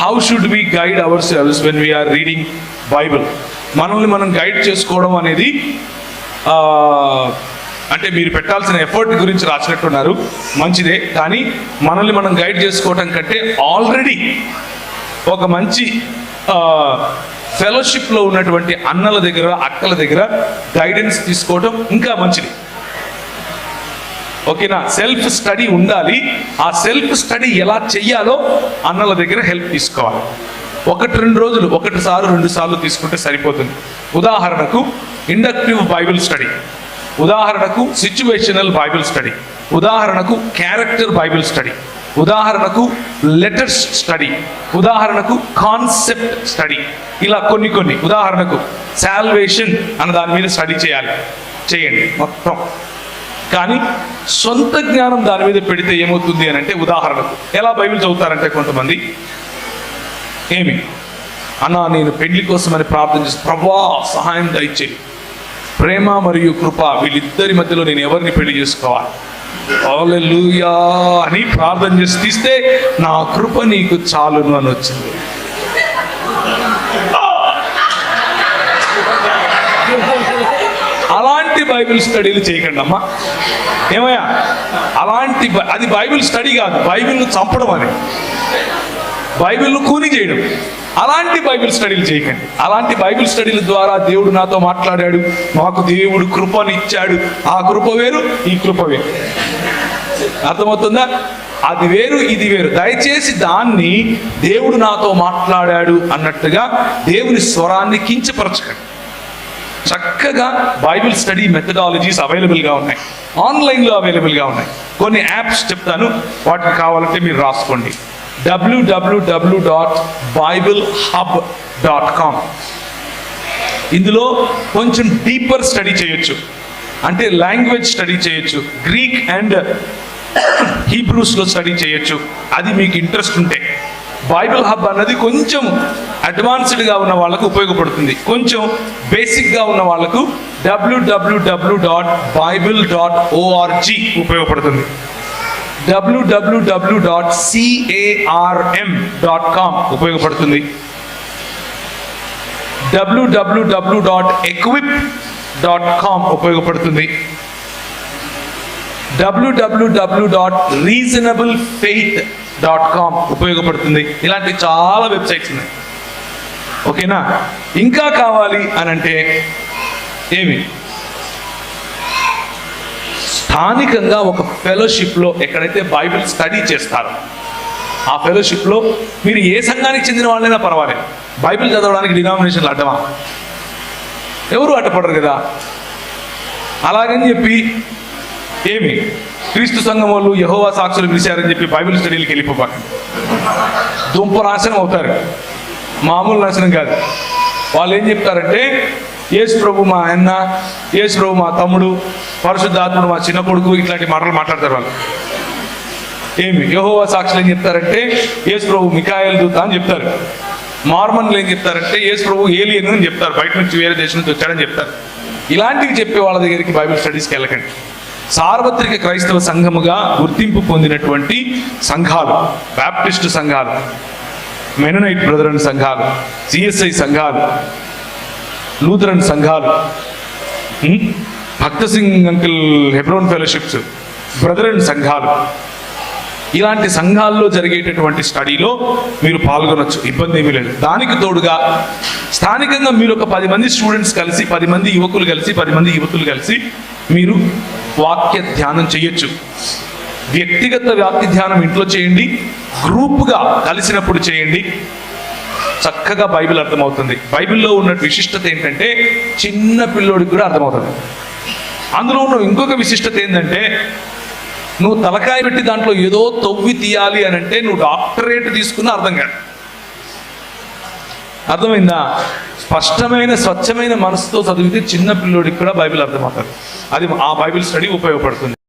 How should we guide ourselves when we are reading Bible? మనల్ని మనం guide చేసుకోవడం అనేది అంటే మీరు పెట్టాల్సిన ఎఫర్ట్ గురించి రాసినట్టున్నారు, మంచిదే. కానీ మనల్ని మనం గైడ్ చేసుకోవటం కంటే ఆల్రెడీ ఒక మంచి ఫెలోషిప్లో ఉన్నటువంటి అన్నల దగ్గర, అక్కల దగ్గర గైడెన్స్ తీసుకోవటం ఇంకా మంచిది. ఓకేనా? సెల్ఫ్ స్టడీ ఉండాలి. ఆ సెల్ఫ్ స్టడీ ఎలా చెయ్యాలో అన్నల దగ్గర హెల్ప్ తీసుకోవాలి. 1-2 రోజులు, 1 సార్లు 2 సార్లు తీసుకుంటే సరిపోతుంది. ఉదాహరణకు ఇండక్టివ్ బైబిల్ స్టడీ, ఉదాహరణకు సిచ్యువేషనల్ బైబిల్ స్టడీ, ఉదాహరణకు క్యారెక్టర్ బైబిల్ స్టడీ, ఉదాహరణకు లెటర్స్ స్టడీ, ఉదాహరణకు కాన్సెప్ట్ స్టడీ, ఇలా కొన్ని. ఉదాహరణకు సాల్వేషన్ అన్న దాని మీద స్టడీ చేయండి మొత్తం. కానీ సొంత జ్ఞానం దాని మీద పెడితే ఏమవుతుంది అని అంటే, ఉదాహరణకు ఎలా బైబిల్ చదువుతారంటే కొంతమంది, అన్నా నేను పెళ్లి కోసమని ప్రార్థన చేసి, ప్రభువా సహాయం దయచేయి, ప్రేమ మరియు కృప వీళ్ళిద్దరి మధ్యలో నేను ఎవరిని పెళ్లి చేసుకోవాలి, హల్లెలూయా అని ప్రార్థన చేసి తీస్తే, నా కృప నీకు చాలును అని వచ్చింది. అలాంటి బైబిల్ స్టడీలు చేయకండి అమ్మా. ఏమయ్యా, అది బైబిల్ స్టడీ కాదు, బైబిల్ను చంపడం అని, బైబిల్ను కూని చేయడం. అలాంటి బైబిల్ స్టడీలు చేయకండి. అలాంటి బైబిల్ స్టడీల ద్వారా దేవుడు నాతో మాట్లాడాడు, మాకు దేవుడు కృపని ఇచ్చాడు, ఆ కృప వేరు, ఈ కృప వేరు. అర్థమవుతుందా? అది వేరు, ఇది వేరు. దయచేసి దాన్ని దేవుడు నాతో మాట్లాడాడు అన్నట్టుగా దేవుని స్వరాన్ని కించపరచకండి. చక్కగా బైబిల్ స్టడీ మెథడాలజీస్ అవైలబుల్గా ఉన్నాయి, ఆన్లైన్లో అవైలబుల్గా ఉన్నాయి. కొన్ని యాప్స్ చెప్తాను, వాటిని కావాలంటే మీరు రాసుకోండి. www.biblehub.com. ఇందులో కొంచెం డీపర్ స్టడీ చేయొచ్చు, అంటే లాంగ్వేజ్ స్టడీ చేయొచ్చు, గ్రీక్ అండ్ హీబ్రూస్లో స్టడీ చేయొచ్చు, అది మీకు ఇంట్రెస్ట్ ఉంటే. బైబిల్ హబ్ అన్నది కొంచెం అడ్వాన్స్డ్గా ఉన్న వాళ్ళకు ఉపయోగపడుతుంది, కొంచెం బేసిక్గా ఉన్న వాళ్ళకు www.bible.org ఉపయోగపడుతుంది. www.carm.com ఉపయోగపడుతుంది. www.equip.com ఉపయోగపడుతుంది. www.reasonablefaith.com ఉపయోగపడుతుంది. ఇలాంటి చాలా వెబ్సైట్స్ ఉన్నాయి. ఓకేనా? ఇంకా కావాలి అని అంటే స్థానికంగా ఒక ఫెలోషిప్లో ఎక్కడైతే బైబిల్ స్టడీ చేస్తారో ఆ ఫెలోషిప్లో మీరు ఏ సంఘానికి చెందిన వాళ్ళైనా పర్వాలేదు, బైబిల్ చదవడానికి డినామినేషన్లు అడ్డమా? ఎవరు అడ్డపడరు కదా. అలాగని చెప్పి క్రీస్తు సంఘం వాళ్ళు యెహోవా సాక్షులు పిలిచారని చెప్పి బైబిల్ స్టడీలకు వెళ్ళిపోకండి. దుంప నాశనం అవుతారు, మామూలు నాశనం కాదు. వాళ్ళు ఏం చెప్తారంటే, యేసు ప్రభు మా అన్న, యేసు ప్రభు మా తమ్ముడు, పరిశుద్ధాత్ముడు మా చిన్న కొడుకు, ఇట్లాంటి మాటలు మాట్లాడతారు వాళ్ళు. యెహోవా సాక్షులు ఏం చెప్తారంటే, యేసు ప్రభు మికాయేలు దూత అని చెప్తారు. మార్మన్లు ఏం చెప్తారంటే, యేసు ప్రభు ఏలియన్ అని చెప్తారు, బయట నుంచి వేరే దేశం నుంచి వచ్చాడని చెప్తారు. ఇలాంటివి చెప్పే వాళ్ళ దగ్గరికి బైబిల్ స్టడీస్కి వెళ్ళకండి. సార్వత్రిక క్రైస్తవ సంఘముగా గుర్తింపు పొందినటువంటి సంఘాలు, బ్యాప్టిస్టు సంఘాలు, మెననైట్ బ్రదరన్ సంఘాలు, సిఎస్ఐ సంఘాలు, లూథరన్ సంఘాలు, Bakht Singh uncle Hebron fellowships, brethren సంఘాలు, ఇలాంటి సంఘాల్లో జరిగేటటువంటి స్టడీలో మీరు పాల్గొనొచ్చు, ఇబ్బంది ఏమీ లేదు. దానికి తోడుగా స్థానికంగా మీరు ఒక 10 మంది స్టూడెంట్స్ కలిసి, 10 మంది యువకులు కలిసి, 10 మంది యువతులు కలిసి మీరు వాక్య ధ్యానం చేయొచ్చు. వ్యక్తిగత వాక్య ధ్యానం ఇంట్లో చేయండి, గ్రూప్గా కలిసినప్పుడు చేయండి. చక్కగా బైబిల్ అర్థమవుతుంది. బైబిల్లో ఉన్న విశిష్టత ఏంటంటే చిన్న పిల్లోడికి కూడా అర్థమవుతుంది. అందులో ఉన్న ఇంకొక విశిష్టత ఏంటంటే, నువ్వు తలకాయ పెట్టి దాంట్లో ఏదో తవ్వి తీయాలి అని అంటే నువ్వు డాక్టరేట్ తీసుకున్నా అర్థం కాదు. అర్థమైందా? స్పష్టమైన స్వచ్ఛమైన మనసుతో చదివితే చిన్న పిల్లోడికి కూడా బైబిల్ అర్థమవుతుంది. అది ఆ బైబిల్ స్టడీ ఉపయోగపడుతుంది.